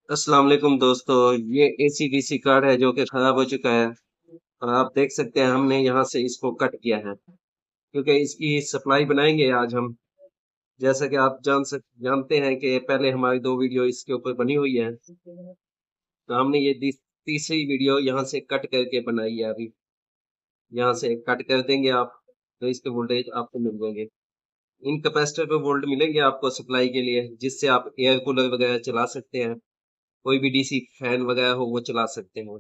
अस्सलाम वालेकुम दोस्तों। ये एसी डीसी कार्ड है जो कि खराब हो चुका है। और आप देख सकते हैं हमने यहाँ से इसको कट किया है क्योंकि इसकी सप्लाई बनाएंगे आज हम। जैसा कि आप जानते हैं कि पहले हमारी 2 वीडियो इसके ऊपर बनी हुई है। तो हमने ये तीसरी वीडियो यहाँ से कट करके बनाई है अभी। यहाँ से कट कर देंगे आप तो इसके वोल्टेज आपको मिल जाएंगे। इन कैपेसिटर पे वोल्ट मिलेंगे आपको सप्लाई के लिए, जिससे आप एयर कूलर वगैरह चला सकते हैं। कोई भी डीसी फैन वगैरह हो वो चला सकते हैं।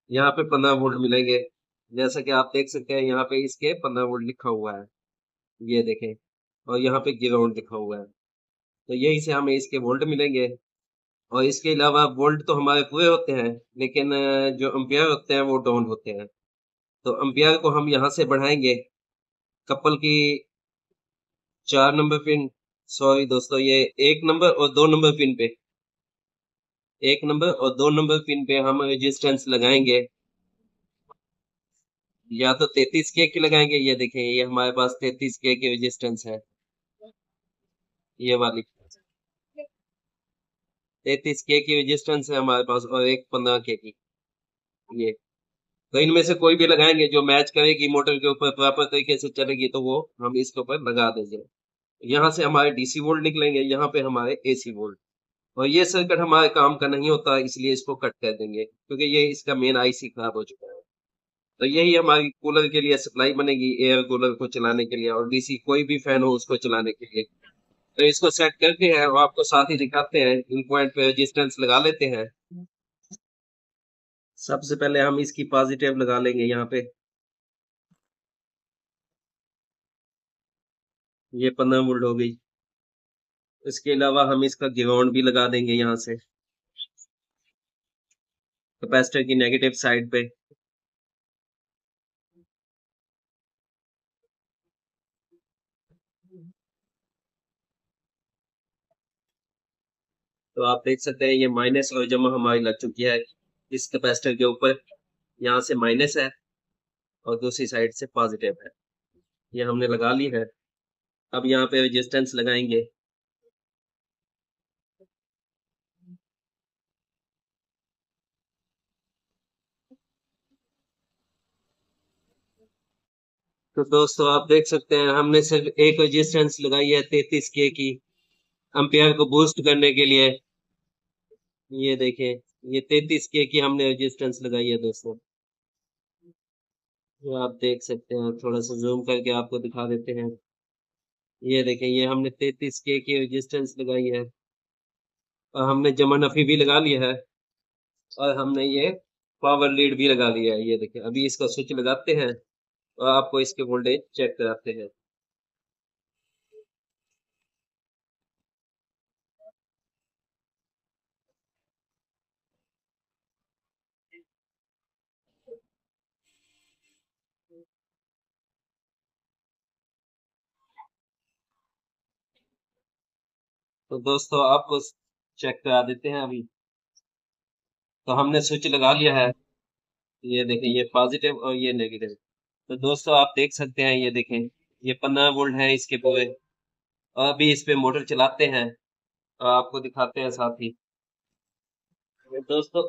यहाँ पे 15 वोल्ट मिलेंगे। जैसा कि आप देख सकते हैं यहाँ पे इसके 15 वोल्ट लिखा हुआ है। ये देखें। और यहाँ पे ग्राउंड लिखा हुआ है। तो यही से हमें इसके वोल्ट मिलेंगे। और इसके अलावा वोल्ट तो हमारे पूरे होते हैं, लेकिन जो एम्पियर होते हैं वो डाउन होते हैं। तो एम्पियर को हम यहाँ से बढ़ाएंगे। कपल की 4 नंबर पिन, सॉरी दोस्तों, ये 1 नंबर और 2 नंबर पिन पे, 1 नंबर और 2 नंबर पिन पे हम रेजिस्टेंस लगाएंगे। या तो 33 के की लगाएंगे। ये देखें, ये हमारे पास 33 के की रेजिस्टेंस है। ये वाली 33 के की रेजिस्टेंस है हमारे पास, और एक 15 के की। ये तो इनमें से कोई भी लगाएंगे जो मैच करेगी मोटर के ऊपर, प्रॉपर तरीके से चलेगी, तो वो हम इसके ऊपर लगा देंगे। यहाँ से हमारे डीसी वोल्ट निकलेंगे, यहाँ पे हमारे एसी वोल्ट। और ये सर्किट हमारे काम का नहीं होता, इसलिए इसको कट कर देंगे क्योंकि ये इसका मेन आईसी खराब हो चुका है। तो यही हमारी कूलर के लिए सप्लाई बनेगी, एयर कूलर को चलाने के लिए, और डीसी कोई भी फैन हो उसको चलाने के लिए। तो इसको सेट करते हैं और आपको साथ ही दिखाते हैं। इन पॉइंट पे रेजिस्टेंस लगा लेते हैं। सबसे पहले हम इसकी पॉजिटिव लगा लेंगे यहाँ पे। ये 15 वोल्ट हो गई। इसके अलावा हम इसका ग्राउंड भी लगा देंगे यहाँ से, कैपेसिटर की नेगेटिव साइड पे। तो आप देख सकते हैं ये माइनस और जमा हमारी लग चुकी है इस कैपेसिटर के ऊपर। यहाँ से माइनस है और दूसरी साइड से पॉजिटिव है। ये हमने लगा ली है। अब यहाँ पे रेजिस्टेंस लगाएंगे। तो दोस्तों आप देख सकते हैं हमने सिर्फ एक रेजिस्टेंस लगाई है 33 के की, एम्पियर को बूस्ट करने के लिए। ये देखें, ये 33 के की हमने रेजिस्टेंस लगाई है दोस्तों। ये आप देख सकते हैं, थोड़ा सा जूम करके आपको दिखा देते हैं। ये देखें, ये हमने 33 के की रेजिस्टेंस लगाई है। और हमने जमा नफी भी लगा लिया है। और हमने ये पावर लीड भी लगा लिया है। ये देखें, अभी इसका स्विच लगाते हैं और आपको इसके वोल्टेज चेक कराते हैं। तो दोस्तों आपको चेक करा देते हैं अभी। तो हमने स्विच लगा लिया है। ये देखें, ये पॉजिटिव और ये नेगेटिव। तो दोस्तों आप देख सकते हैं, ये देखें, ये 15 वोल्ट है इसके पूरे। और अभी इस पे मोटर चलाते हैं और आपको दिखाते हैं साथ ही। दोस्तों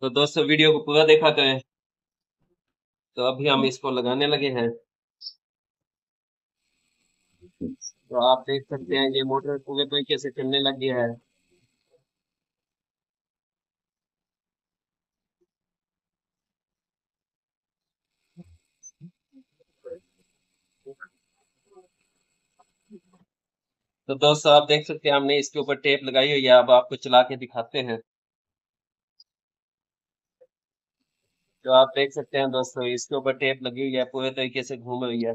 तो दोस्तों वीडियो को पूरा देखा करें। तो अभी हम इसको लगाने लगे हैं। तो आप देख सकते हैं ये मोटर पूरे तरीके से चलने लग गया है। तो दोस्तों आप देख सकते हैं हमने इसके ऊपर टेप लगाई हुई है। अब आपको चला के दिखाते हैं। तो आप देख सकते हैं दोस्तों, इसके ऊपर टेप लगी हुई है, पूरे तरीके से घूम रही है।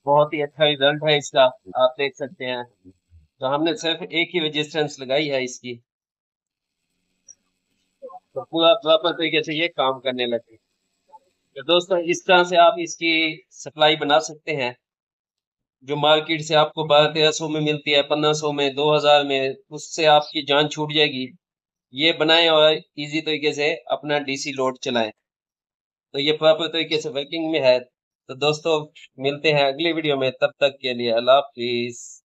बहुत ही अच्छा रिजल्ट है इसका। आप देख सकते हैं। तो हमने सिर्फ एक ही रेजिस्टेंस लगाई है इसकी, तो पूरा प्रॉपर तरीके से ये काम करने लगे। तो दोस्तों इस तरह से आप इसकी सप्लाई बना सकते हैं, जो मार्केट से आपको 1200-1300 में मिलती है, 1500 में, 2000 में, उससे आपकी जान छूट जाएगी। ये बनाएं और इजी तरीके से अपना डीसी लोड चलाएं। तो ये प्रॉपर तरीके से वर्किंग में है। तो दोस्तों मिलते हैं अगली वीडियो में, तब तक के लिए अल्लाह हाफिज।